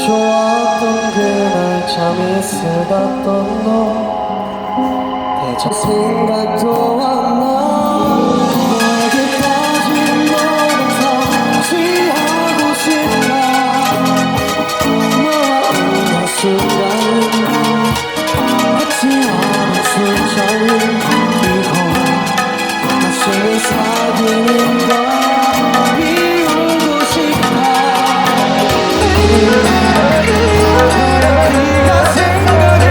좋았던 그날 잠이 쓰다던 너 대전 생각도 안나 너에게 빠진 너를 상치하고 싶다 너와 있는 순간 같지 않은 순간이 이거 다시 사귀는 걸 비우고 싶다 네가 생각을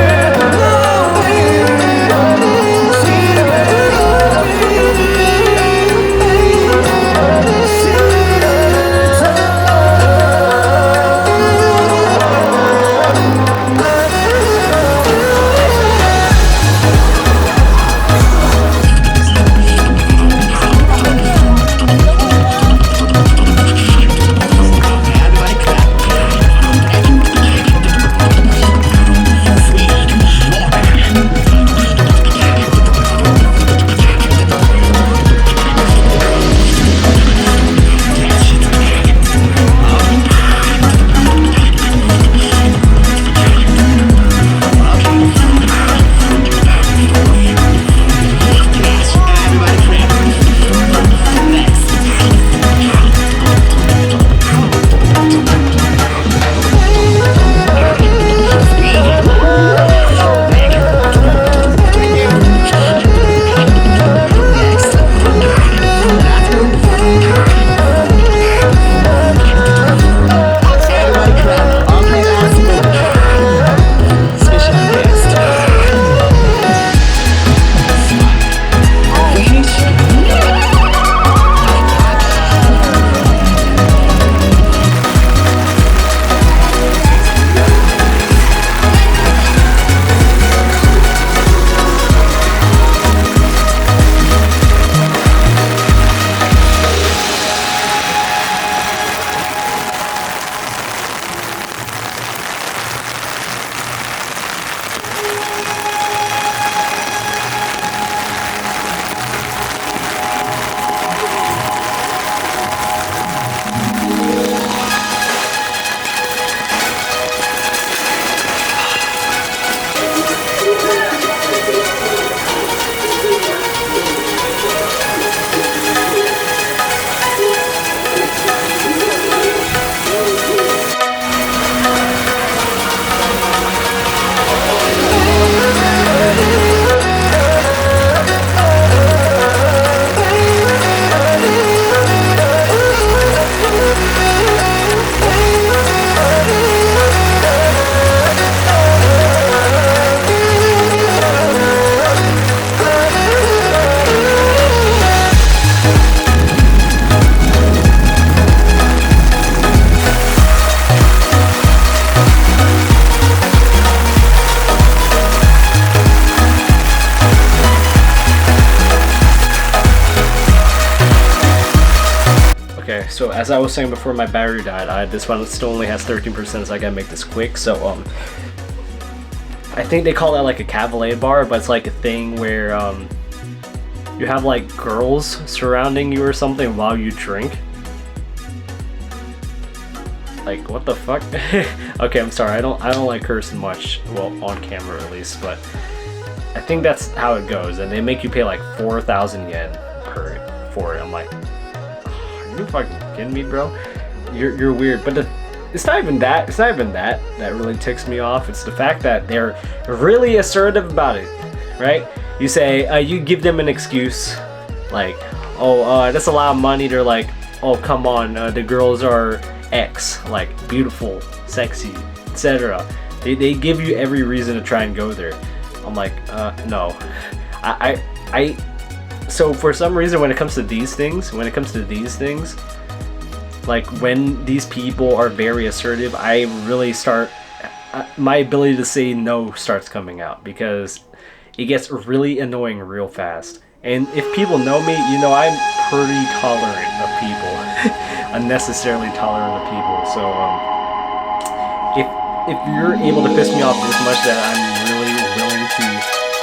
Okay, so as I was saying before my battery died, this one still only has 13%, so I gotta make this quick. So I think they call that like a cavalier bar, but it's like a thing where you have like girls surrounding you or something while you drink. Like, what the fuck? Okay, I'm sorry, I don't like cursing much, well, on camera at least, but I think that's how it goes, and they make you pay like 4,000 yen for it. I'm like, are you fucking kidding me, bro? You're weird. But it's not even that. It's not even that really ticks me off. It's the fact that they're really assertive about it, right? You say, you give them an excuse, like, oh, that's a lot of money. They're like, oh, come on, the girls are X, like beautiful, sexy, etc. They give you every reason to try and go there. I'm like, no. So for some reason, when it comes to these things, like when these people are very assertive, I really start, my ability to say no starts coming out, because it gets really annoying real fast. And if people know me, you know I'm pretty tolerant of people, unnecessarily tolerant of people. So if you're able to piss me off this much that I'm really willing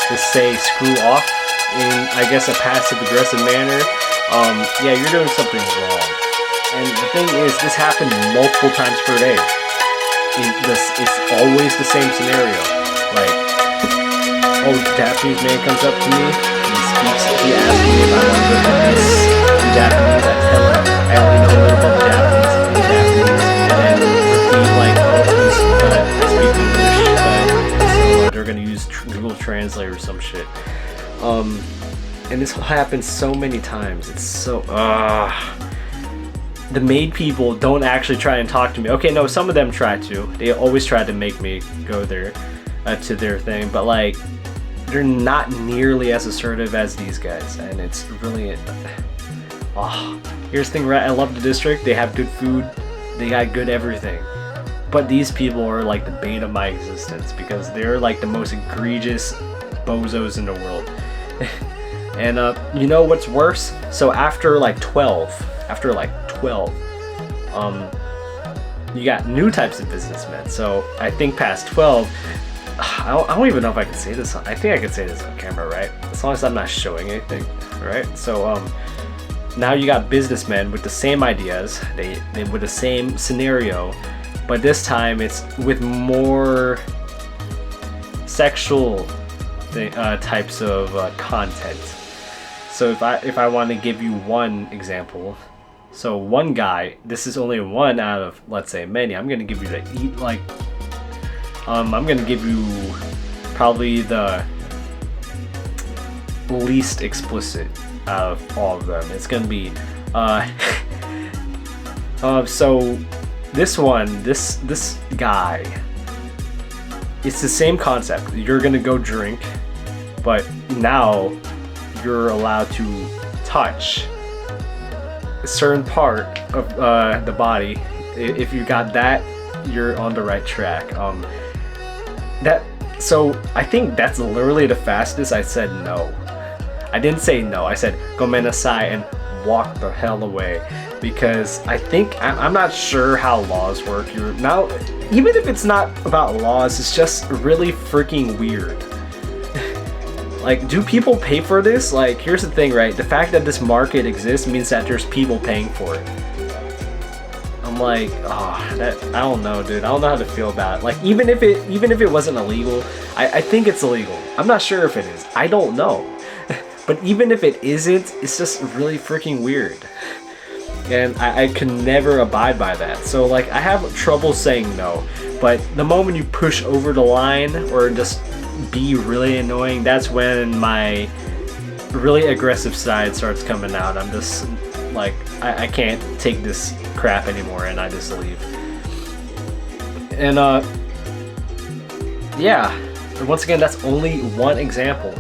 to say screw off in, I guess, a passive-aggressive manner, yeah, you're doing something wrong. And the thing is, this happened multiple times per day. it's always the same scenario. Like, oh, Japanese man comes up to me, he asks me if I want to go to this in Japanese. I tell him I only know a little bit of Japanese and then repeat like, oh, please speak English. So they're gonna use Google Translate or some shit. And this happens so many times. It's so the maid people don't actually try and talk to me. Okay, no, some of them try to. They always try to make me go there to their thing, but like they're not nearly as assertive as these guys, and it's really here's the thing, right? I love the district. They have good food. They got good everything. But these people are like the bane of my existence because they're like the most egregious bozos in the world. And you know what's worse? So after 12, you got new types of businessmen. So I think past 12, I don't even know if I can say this. I think I can say this on camera, right? As long as I'm not showing anything, right? So now you got businessmen with the same ideas, they with the same scenario, but this time it's with more sexual types of content. So if I want to give you one example, so one guy, this is only one out of, let's say, many. I'm gonna give you I'm gonna give you probably the least explicit out of all of them. It's gonna be so this guy, it's the same concept. You're gonna go drink, but now you're allowed to touch a certain part of the body. If you got that, you're on the right track. So I think that's literally the fastest I said no. I didn't say no, I said gomenasai and walk the hell away, because I think I'm not sure how laws work. Now, even if it's not about laws, it's just really freaking weird. Like, do people pay for this? Like, here's the thing, right? The fact that this market exists means that there's people paying for it. I'm like, I don't know, dude. I don't know how to feel about it. Like, even if it wasn't illegal, I think it's illegal. I'm not sure if it is. I don't know. But even if it isn't, it's just really freaking weird. And I can never abide by that. So, like, I have trouble saying no. But the moment you push over the line or just be really annoying, that's when my really aggressive side starts coming out. I'm just like, I can't take this crap anymore, and I just leave. And yeah, once again, that's only one example.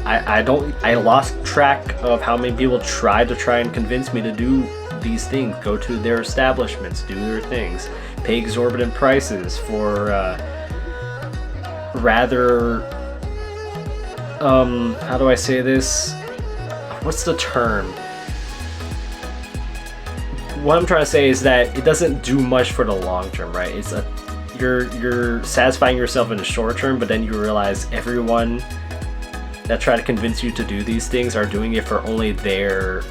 I lost track of how many people try and convince me to do these things, go to their establishments, do their things, pay exorbitant prices for rather how do I say this? What's the term? What I'm trying to say is that it doesn't do much for the long term, right? It's you're satisfying yourself in the short term, but then you realize everyone that try to convince you to do these things are doing it for only their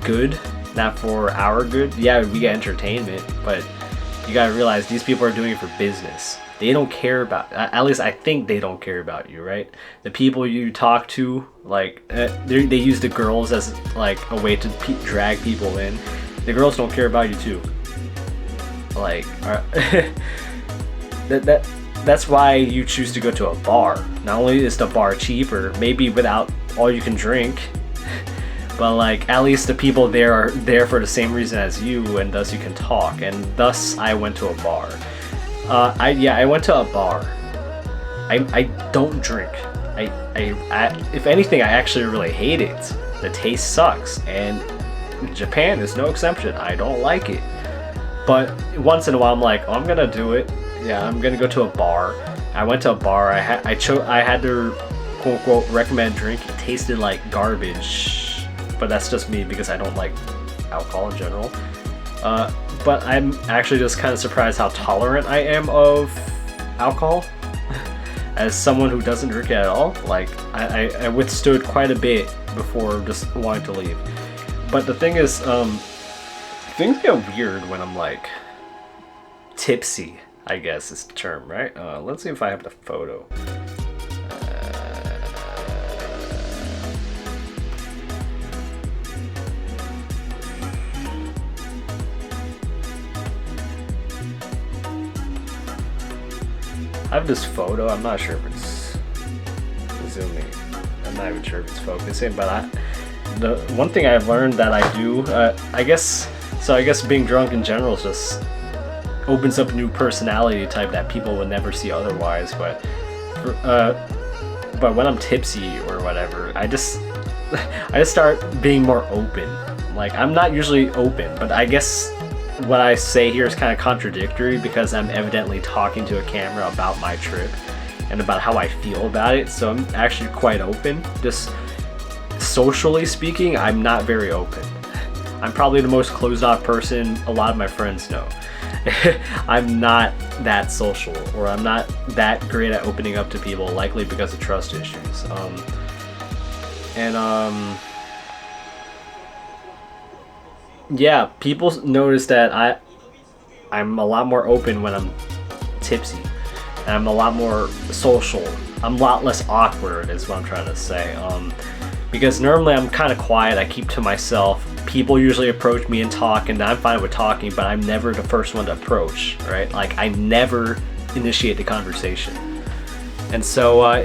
good, not for our good. Yeah, we get entertainment, but you gotta realize these people are doing it for business. They don't care about, at least I think they don't care about you, right? The people you talk to, like, they use the girls as like a way to drag people in. The girls don't care about you too. Like, that's why you choose to go to a bar. Not only is the bar cheaper, maybe without all you can drink, but like at least the people there are there for the same reason as you, and thus you can talk. And thus I went to a bar. I went to a bar. I don't drink. I if anything, I actually really hate it. The taste sucks, and Japan is no exception. I don't like it. But once in a while, I'm like, oh, I'm gonna do it. Yeah, I'm gonna go to a bar. I went to a bar. I had their quote unquote recommend drink. It tasted like garbage, but that's just me because I don't like alcohol in general. But I'm actually just kind of surprised how tolerant I am of alcohol. As someone who doesn't drink it at all, like I withstood quite a bit before just wanting to leave. But the thing is, things get weird when I'm like tipsy. I guess is the term, right? Let's see if I have the photo. I have this photo. I'm not sure if it's zooming. I'm not even sure if it's focusing, but the one thing I've learned that I do, I guess being drunk in general is just opens up a new personality type that people would never see otherwise. But when I'm tipsy or whatever, I just start being more open. Like, I'm not usually open, but I guess what I say here is kind of contradictory because I'm evidently talking to a camera about my trip and about how I feel about it. So I'm actually quite open. Just socially speaking, I'm not very open. I'm probably the most closed off person a lot of my friends know. I'm not that social, or I'm not that great at opening up to people, likely because of trust issues. Yeah, people notice that I'm a lot more open when I'm tipsy, and I'm a lot more social. I'm a lot less awkward is what I'm trying to say. Because normally I'm kind of quiet, I keep to myself. People usually approach me and talk, and I'm fine with talking, but I'm never the first one to approach, right? Like, I never initiate the conversation. And so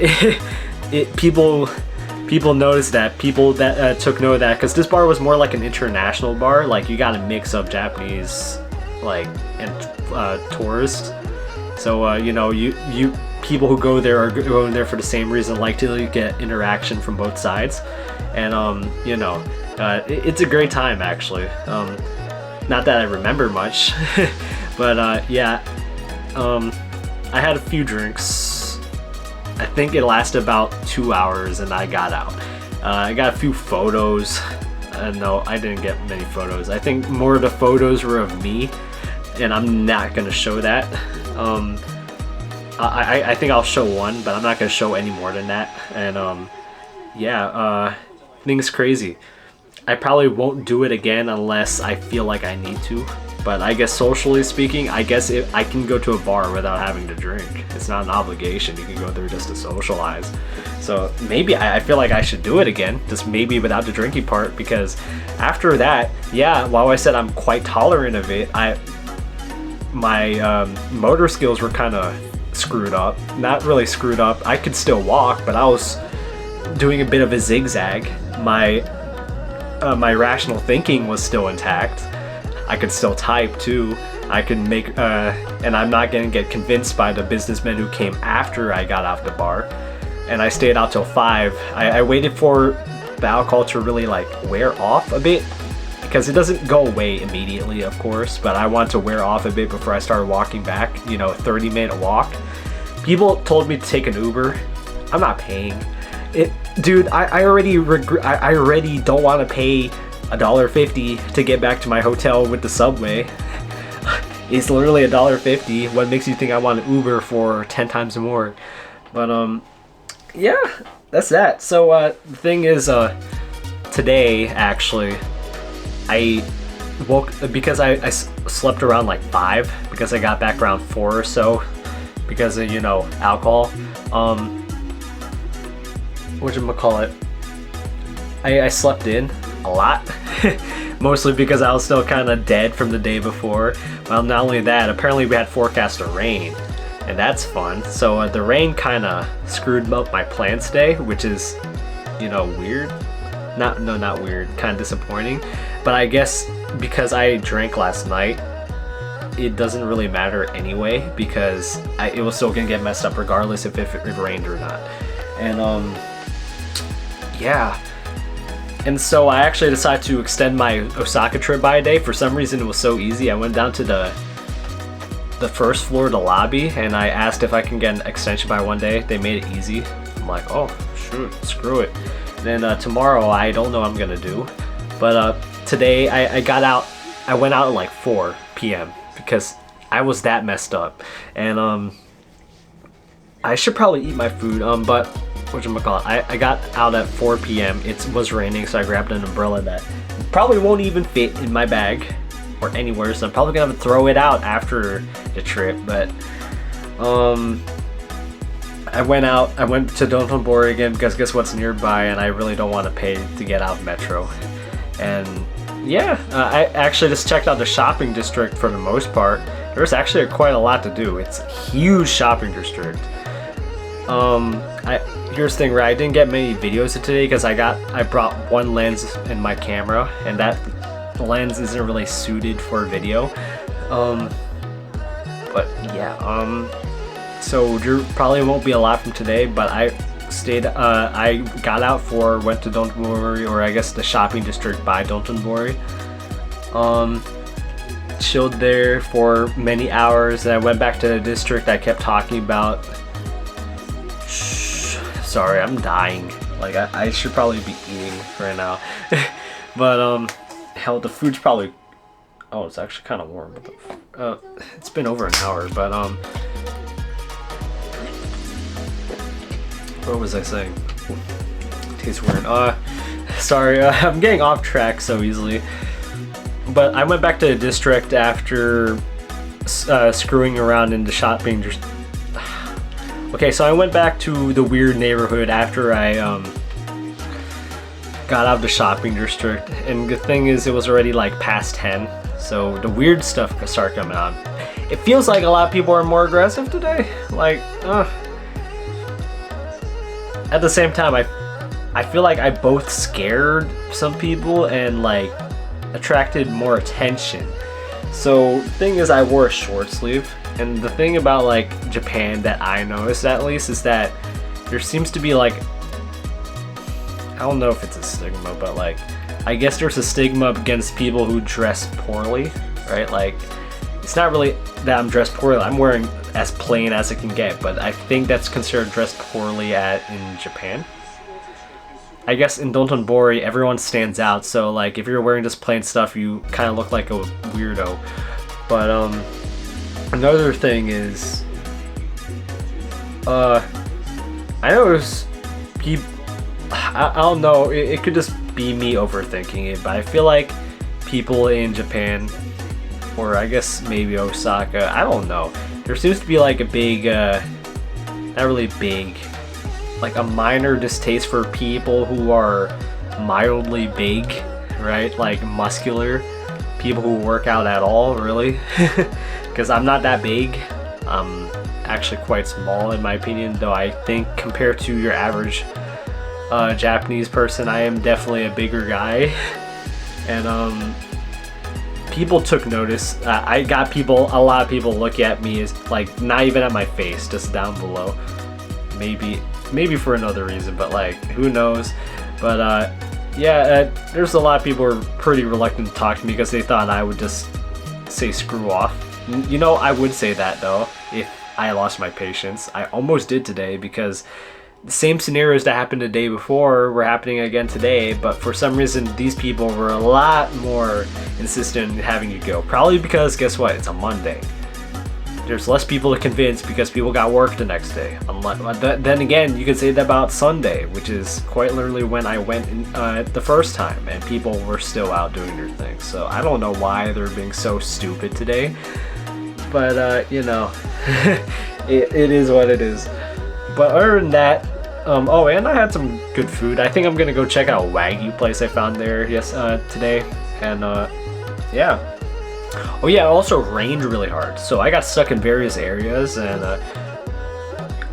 people noticed that. People that took note of that, because this bar was more like an international bar. Like, you got a mix of Japanese, like, and tourists. So you know, you people who go there are going there for the same reason, like to get interaction from both sides. And you know, it's a great time actually. Not that I remember much, but yeah, I had a few drinks. I think it lasted about 2 hours and I got out. I got a few photos. No, I didn't get many photos. I think more of the photos were of me, and I'm not gonna show that. I think I'll show one, but I'm not gonna show any more than that. And yeah, things crazy. I probably won't do it again unless I feel like I need to. But I guess socially speaking, I guess I can go to a bar without having to drink. It's not an obligation. You can go there just to socialize. So maybe I feel like I should do it again, just maybe without the drinking part, because after that, yeah, while I said I'm quite tolerant of it, my motor skills were kind of screwed up. Not really screwed up. I could still walk, but I was doing a bit of a zigzag. My rational thinking was still intact. I could still type too. I could make, and I'm not gonna get convinced by the businessmen who came after I got off the bar. And I stayed out till 5. I waited for the alcohol to really like wear off a bit, because it doesn't go away immediately, of course, but I want to wear off a bit before I started walking back, you know, 30-minute walk. People told me to take an Uber. I'm not paying it, dude. I already don't want to pay $1.50 to get back to my hotel with the subway. It's literally $1.50. What makes you think I want an Uber for 10 times more? But yeah, that's that. So the thing is, today actually, I woke because I slept around like 5, because I got back around 4 or so, because of, you know, alcohol. Whatchamacallit, I slept in a lot. Mostly because I was still kind of dead from the day before. Well, not only that, apparently we had forecast of rain, and that's fun. So the rain kind of screwed up my plans today, which is, you know, weird. Not weird, kind of disappointing. But I guess because I drank last night, it doesn't really matter anyway, because it was still gonna get messed up regardless if it rained or not. And yeah. And so I actually decided to extend my Osaka trip by a day. For some reason, it was so easy. I went down to the first floor of the lobby, and I asked if I can get an extension by one day. They made it easy. I'm like, oh, shoot, screw it. And then tomorrow, I don't know what I'm gonna do. But today, I got out. I went out at like 4 p.m. because I was that messed up. And I should probably eat my food. But whatchamacallit, I got out at 4 p.m. It was raining, so I grabbed an umbrella that probably won't even fit in my bag. or anywhere, so I'm probably gonna have to throw it out after the trip. But I went to Dotonbori again because guess what's nearby, and I really don't want to pay to get out of Metro. And yeah, I actually just checked out the shopping district for the most part. There's actually quite a lot to do. It's a huge shopping district. Here's the thing, right? I didn't get many videos today because I brought one lens in my camera, and that lens isn't really suited for video. But yeah, so there probably won't be a lot from today, but I got out went to Dotonbori, or I guess the shopping district by Dotonbori. Chilled there for many hours, and I went back to the district I kept talking about. Sorry, I'm dying. Like, I should probably be eating right now. But, hell, the food's probably... Oh, it's actually kind of warm. But it's been over an hour, but, what was I saying? Tastes weird. Sorry, I'm getting off track so easily. But I went back to the district after screwing around in the shopping. Okay, so I went back to the weird neighborhood after I got out of the shopping district, and the thing is, it was already like past 10, so the weird stuff started coming on. It feels like a lot of people are more aggressive today. Like, at the same time, I feel like I both scared some people and like attracted more attention. So the thing is, I wore a short sleeve, and the thing about like Japan that I noticed at least is that there seems to be like, I don't know if it's a stigma, but like I guess there's a stigma against people who dress poorly, right? Like, it's not really that I'm dressed poorly, I'm wearing as plain as it can get, but I think that's considered dressed poorly in Japan. I guess in Dotonbori everyone stands out, so like if you're wearing just plain stuff you kind of look like a weirdo. But another thing is, I notice people, I don't know, it could just be me overthinking it, but I feel like people in Japan, or I guess maybe Osaka, I don't know, there seems to be like a big, not really big, like a minor distaste for people who are mildly big, right? Like muscular, people who work out at all, really. Because I'm not that big. I'm actually quite small in my opinion, though I think compared to your average Japanese person, I am definitely a bigger guy. And people took notice. I got a lot of people look at me as like not even at my face, just down below. Maybe for another reason, but like who knows. But yeah, there's a lot of people who are pretty reluctant to talk to me because they thought I would just say screw off. You know, I would say that though if I lost my patience. I almost did today because the same scenarios that happened the day before were happening again today, but for some reason these people were a lot more insistent in having you go. Probably because guess what? It's a Monday. There's less people to convince because people got work the next day. Then again, you could say that about Sunday, which is quite literally when I went the first time, and people were still out doing their thing. So I don't know why they're being so stupid today, but you know, it is what it is. But other than that, oh, and I had some good food. I think I'm gonna go check out a Wagyu place I found there today, and yeah. Oh yeah, it also rained really hard, so I got stuck in various areas, and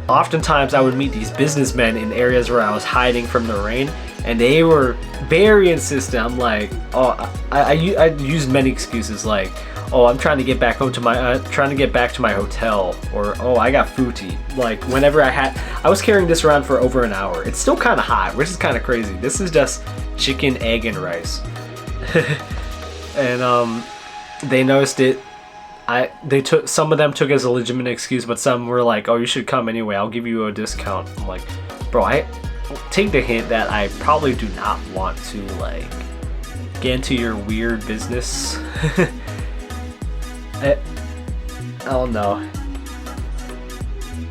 oftentimes I would meet these businessmen in areas where I was hiding from the rain, and they were very insistent. I'm like, oh, I used many excuses like, oh, I'm trying to get back home to my, trying to get back to my hotel, or oh, I got food to eat. Like whenever I was carrying this around for over an hour. It's still kind of hot, which is kind of crazy. This is just chicken, egg, and rice, and they noticed it. Some of them took it as a legitimate excuse, but some were like, oh, you should come anyway, I'll give you a discount. I'm like, bro, I take the hint that I probably do not want to like get into your weird business. I don't know.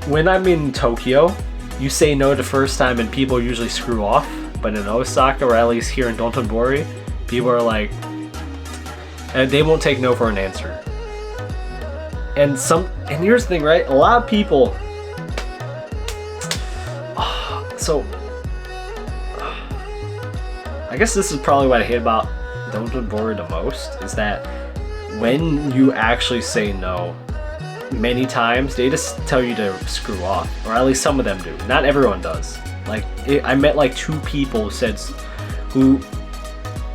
When I'm in Tokyo, you say no the first time and people usually screw off, but in Osaka, or at least here in Dotonbori, people are like, and they won't take no for an answer. And here's the thing, right? A lot of people. So, I guess this is probably what I hate about Dotonbori the most, is that when you actually say no, many times they just tell you to screw off, or at least some of them do. Not everyone does. Like, I met like 2 people who,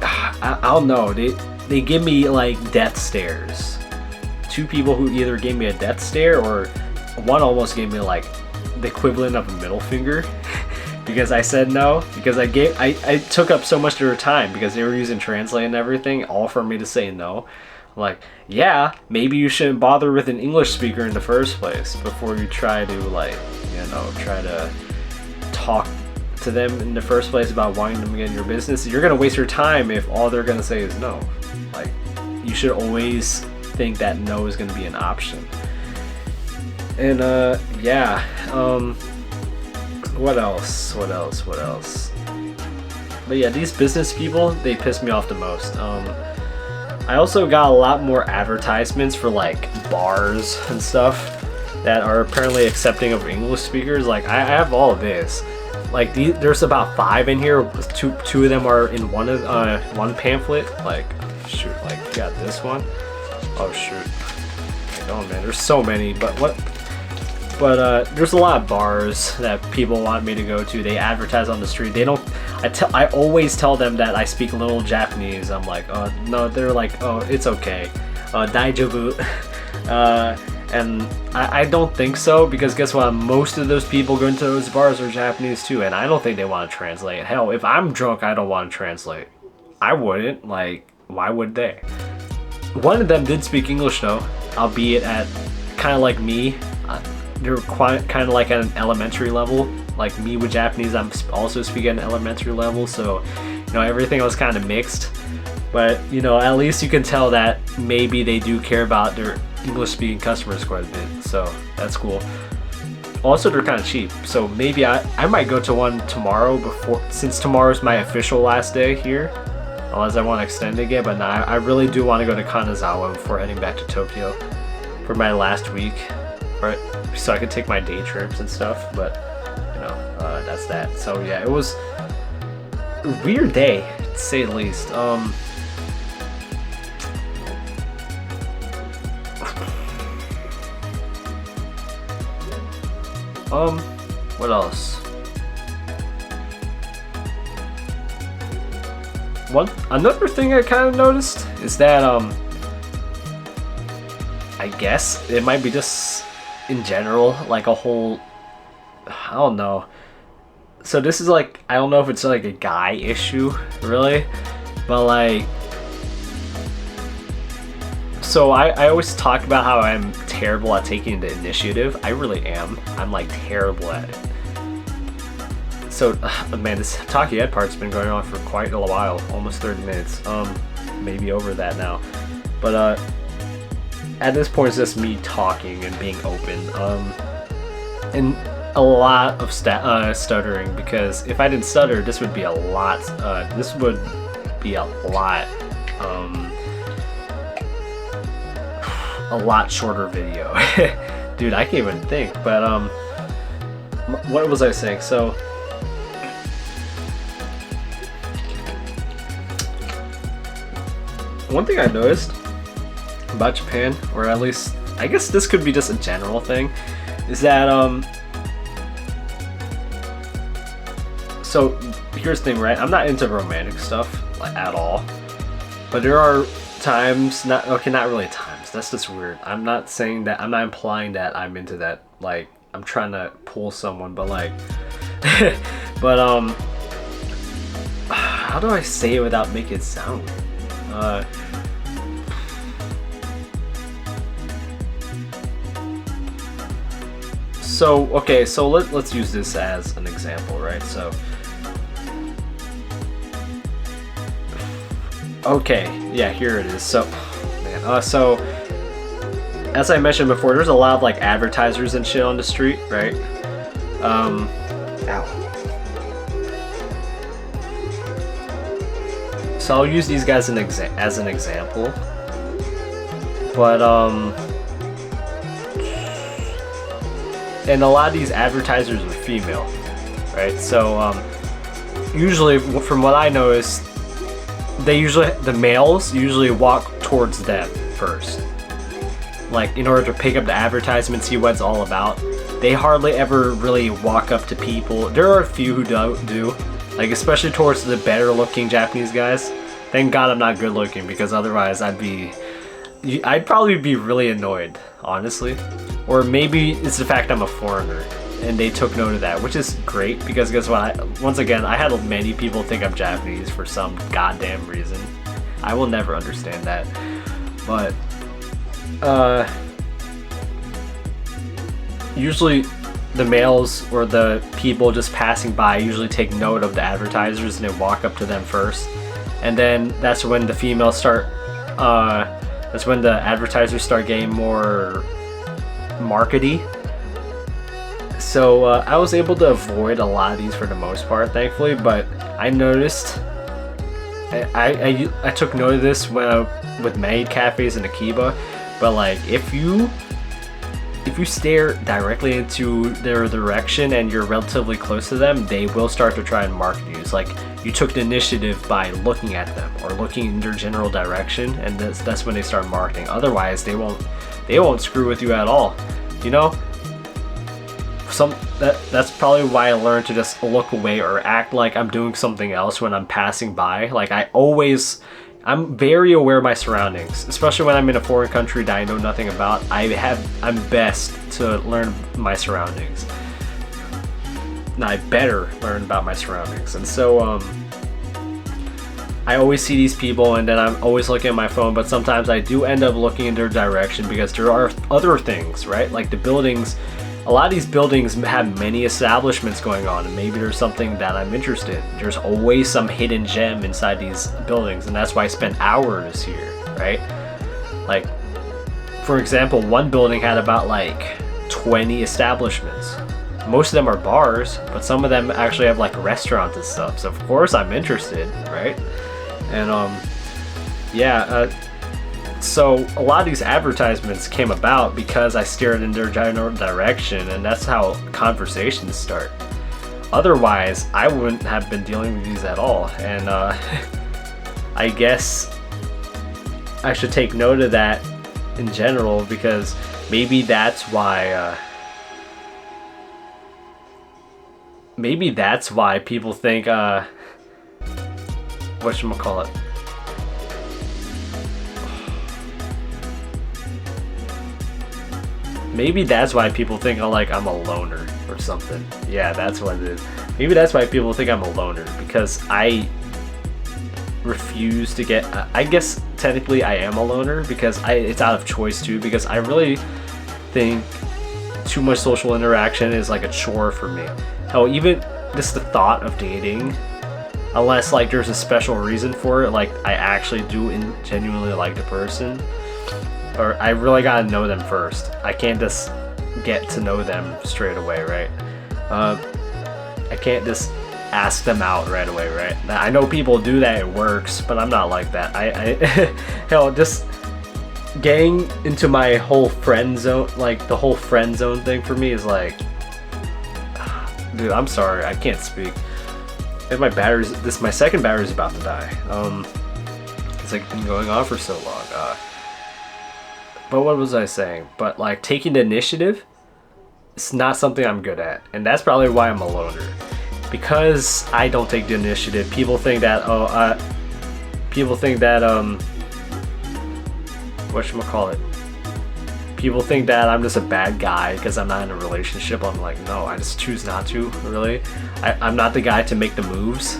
I don't know, they give me like death stares. 2 people who either gave me a death stare, or one almost gave me like the equivalent of a middle finger. Because I said no, because I took up so much of their time because they were using Translate and everything, all for me to say no. Like, yeah, maybe you shouldn't bother with an English speaker in the first place before you try to, like, you know, try to talk to them in the first place about wanting them to get in your business. You're gonna waste your time if all they're gonna say is no. Like, you should always think that no is gonna be an option. And yeah. What else? But yeah, these business people, they piss me off the most. I also got a lot more advertisements for like bars and stuff that are apparently accepting of English speakers. Like, I have all of this. Like, there's about 5 in here. Two of them are in one pamphlet. Like, shoot, like, you got this one. Oh shoot. Oh man, there's so many. But there's a lot of bars that people want me to go to. They advertise on the street. They don't. I always tell them that I speak a little Japanese. I'm like, oh no. They're like, oh, it's okay. Daijoubu. And I don't think so, because guess what? Most of those people going to those bars are Japanese too, and I don't think they want to translate. Hell, if I'm drunk, I don't want to translate. I wouldn't. Like, why would they? One of them did speak English though, albeit at kind of like me. They're kind of like at an elementary level. Like me with Japanese, I'm also speaking at an elementary level, so you know, everything was kind of mixed. But you know, at least you can tell that maybe they do care about their English speaking customers quite a bit, so that's cool. Also, they're kind of cheap, so maybe I might go to one tomorrow, since tomorrow's my official last day here, unless I want to extend it again. But nah, I really do want to go to Kanazawa before heading back to Tokyo for my last week, right? So I could take my day trips and stuff. But you know, that's that. So yeah, it was a weird day to say the least. What else? Another thing I kind of noticed is that I guess it might be just in general, like a whole, I don't know. So this is like, I don't know if it's like a guy issue, really, but like, so I always talk about how I'm terrible at taking the initiative. I really am. I'm like terrible at it. So, man, this talkie head part's been going on for quite a while, almost 30 minutes. Maybe over that now. But at this point, it's just me talking and being open. And a lot of stuttering, because if I didn't stutter, this would be a lot. A lot shorter video. Dude, I can't even think. But what was I saying? So one thing I noticed about Japan, or at least I guess this could be just a general thing, is that so here's the thing, right? I'm not into romantic stuff like at all, but there are times, not really times, that's just weird. I'm not saying that, I'm not implying that I'm into that, like I'm trying to pull someone, but like but how do I say it without making it sound weird? So okay, so let's use this as an example, right? So okay, yeah, here it is. So man, so as I mentioned before, there's a lot of like advertisers and shit on the street, right? Ow. So I'll use these guys as an example. But and a lot of these advertisers are female, right? So usually, from what I noticed, the males usually walk towards them first, like in order to pick up the advertisement, see what it's all about. They hardly ever really walk up to people. There are a few who do, like especially towards the better looking Japanese guys. Thank God I'm not good looking, because otherwise I'd probably be really annoyed, honestly. Or maybe it's the fact I'm a foreigner and they took note of that, which is great, because guess what? Once again, I had many people think I'm Japanese for some goddamn reason. I will never understand that. But usually the males or the people just passing by usually take note of the advertisers and they walk up to them first. And then that's when the females start, that's when the advertisers start getting more markety. So I was able to avoid a lot of these for the most part, thankfully, but I noticed, I took note of this with maid cafes and Akiba, but like if you stare directly into their direction and you're relatively close to them, they will start to try and market you. It's like you took the initiative by looking at them or looking in their general direction, and that's when they start marketing. Otherwise, they won't screw with you at all. You know, that's probably why I learned to just look away or act like I'm doing something else when I'm passing by. Like I'm very aware of my surroundings, especially when I'm in a foreign country that I know nothing about. I'm best to learn my surroundings. Now I better learn about my surroundings. And so I always see these people and then I'm always looking at my phone, but sometimes I do end up looking in their direction because there are other things, right? Like the buildings, a lot of these buildings have many establishments going on, and maybe there's something that I'm interested in. There's always some hidden gem inside these buildings, and that's why I spent hours here, right? Like, for example, one building had about like 20 establishments. Most of them are bars, but some of them actually have like restaurants and stuff. So of course I'm interested, right? And so a lot of these advertisements came about because I stared in their general direction, and that's how conversations start. Otherwise, I wouldn't have been dealing with these at all. And I guess I should take note of that in general, because maybe that's why people think whatchamacallit. Maybe that's why people think I'm a loner or something. Yeah, that's what it is. Maybe that's why people think I'm a loner, because I refuse to get. I guess technically I am a loner because it's out of choice too. Because I really think too much social interaction is like a chore for me. Hell, even just the thought of dating, unless like there's a special reason for it, like I actually do genuinely like the person, or I really gotta know them first. I can't just get to know them straight away, right? I can't just ask them out right away, right? I know people do that, it works, but I'm not like that. Hell, just getting into my whole friend zone, like the whole friend zone thing for me is like, dude, I'm sorry, I can't speak. And my second battery's about to die. It's like been going on for so long. But what was I saying? But like taking the initiative, it's not something I'm good at, and that's probably why I'm a loner. Because I don't take the initiative, people think that whatchamacallit? People think that I'm just a bad guy because I'm not in a relationship. I'm like, no, I just choose not to, really. I'm not the guy to make the moves.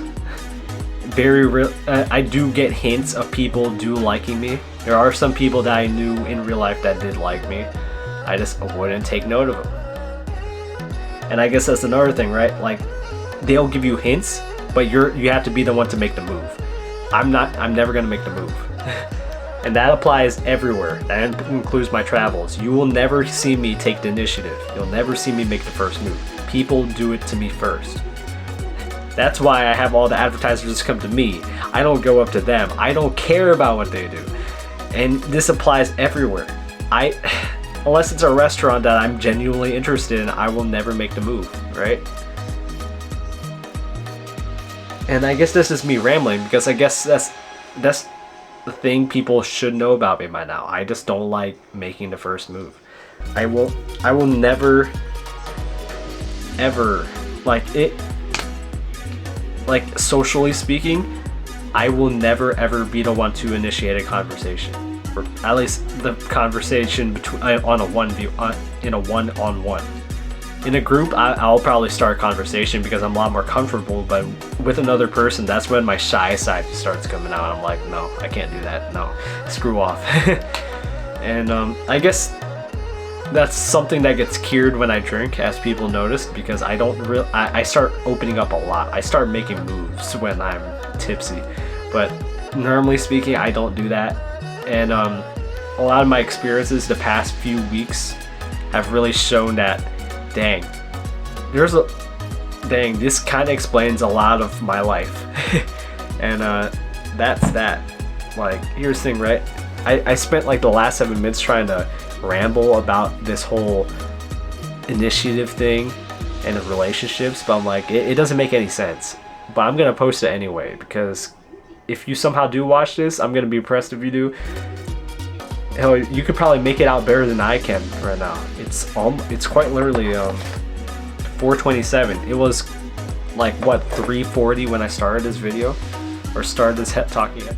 Very real. I do get hints of people do liking me. There are some people that I knew in real life that did like me. I just wouldn't take note of them. And I guess that's another thing, right? Like, they'll give you hints, but you have to be the one to make the move. I'm never gonna make the move. And that applies everywhere. That includes my travels. You will never see me take the initiative. You'll never see me make the first move. People do it to me first. That's why I have all the advertisers come to me. I don't go up to them. I don't care about what they do. And this applies everywhere. Unless it's a restaurant that I'm genuinely interested in, I will never make the move, right? And I guess this is me rambling, because I guess that's the thing people should know about me by now. I just don't like making the first move. I will never ever, like socially speaking, I will never ever be the one to initiate a conversation, or at least the conversation between on a in a one-on-one. In a group, I'll probably start a conversation because I'm a lot more comfortable, but with another person, that's when my shy side starts coming out. I'm like, no, I can't do that. No, screw off. And I guess that's something that gets cured when I drink, as people notice, because I start opening up a lot. I start making moves when I'm tipsy, but normally speaking, I don't do that. And a lot of my experiences the past few weeks have really shown that, dang, this kind of explains a lot of my life. And that's that. Like, here's the thing, right? I spent like the last 7 minutes trying to ramble about this whole initiative thing and the relationships, but I'm like, it doesn't make any sense. But I'm gonna post it anyway, because if you somehow do watch this, I'm gonna be impressed if you do. Hell, you could probably make it out better than I can right now. It's quite literally 4:27. It was like, what, 3:40 when I started this video, or started this talking.